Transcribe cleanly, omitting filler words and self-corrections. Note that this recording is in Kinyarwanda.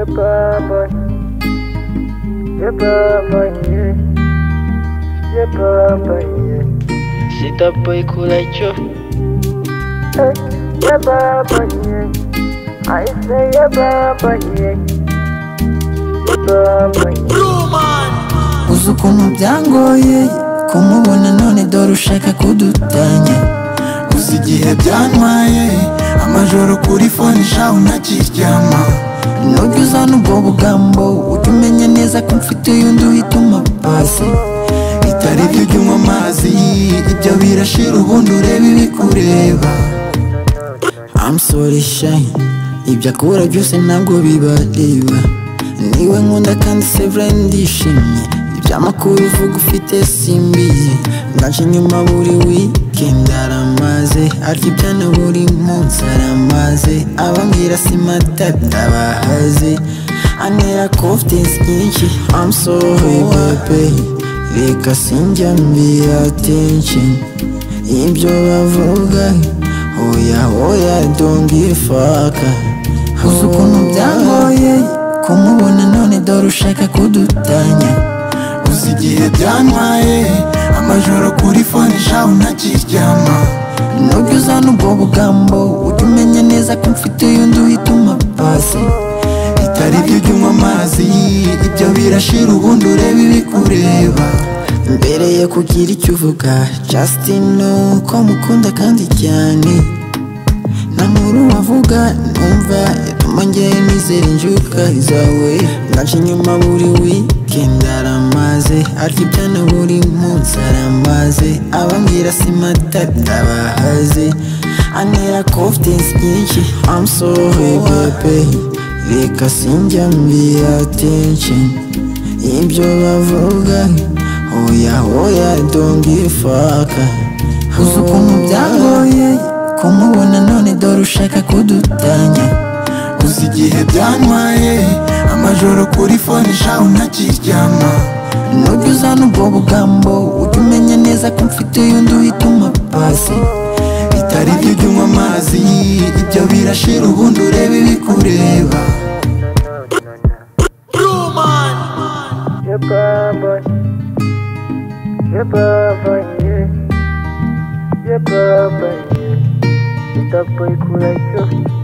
Yeah, Baba. Yeah, Baba, yeah. Yeah, Baba, yeah. C'est ta boy Kulacho. Hey, yeah, Baba, yeah. I say, yeah, Baba, yeah. Yeah, Baba, yeah. Uzi ukuntu byangoye kumubona none dore ushaka kudutanya. Uzi igihe byantwaye amajoro kuri phone shaho ntakiryama. Nujya uzana ubwo bugambo ujya umenya neza ko mfite yundi uhituma pasi. Bitari byo ujya unywa amazi, ibyo birashira ubundi ureba ibikureba. I'm sorry shy, ibyo akora byose ntabwo bibareba. Niwe nkunda kandi sevre ndishimye, ibyamakuru uvuga ufite simbizi. Ngaje inyuma buri weekend aramaze, arya ibyana buri munsi aramaze. Abambwira simatata ndabahaze, antera confidence nyinshi. I'm sorry baby, reka sinjya mbira attention ibyo bavuga. Hoya hoya don't give a fuck. Uzi ukuntu byangoye kumubona none dore ushaka kudutanya. Uzi igihe byantwaye amajoro kuri phone shaho ntakiryama. Nujya uzana ubwo bugambo ujya umenya neza ko mfite yundi uhituma pasi. Bitari byo ujya unywa amazi, ibyo birashira ubundi ureba ibikureba. Mbere yo kugira icyo uvuga just know ko mukunda kandi cyane. Nta nkuru wavuga numva yatuma njyewe nizera injuka zawe. Ngaje inyuma buri weekend aramaze, arya ibyana buri munsi aramaze. Abambwira simatata ndabahaze, antera confidence nyinshi. I'm sorry baby, reka sinjya mbira attention ibyo bavuga. Hoya hoya don't give a fuck. Uzi ukuntu byangoye kumubona none dore ushaka kudutanya. Uzi igihe byantwaye amajoro kuri phone shaho ntakiryama. Nujya uzana ubwo bugambo ujya umenya neza ko mfite yundi uhituma pasi. Bitari byo ujya unywa amazi, ibyo birashira ubundi ureba ibikureba. Yeah, Baba. Yeah, Baba, yeah. Yeah, Baba, yeah. C'est ta boy Kulacho.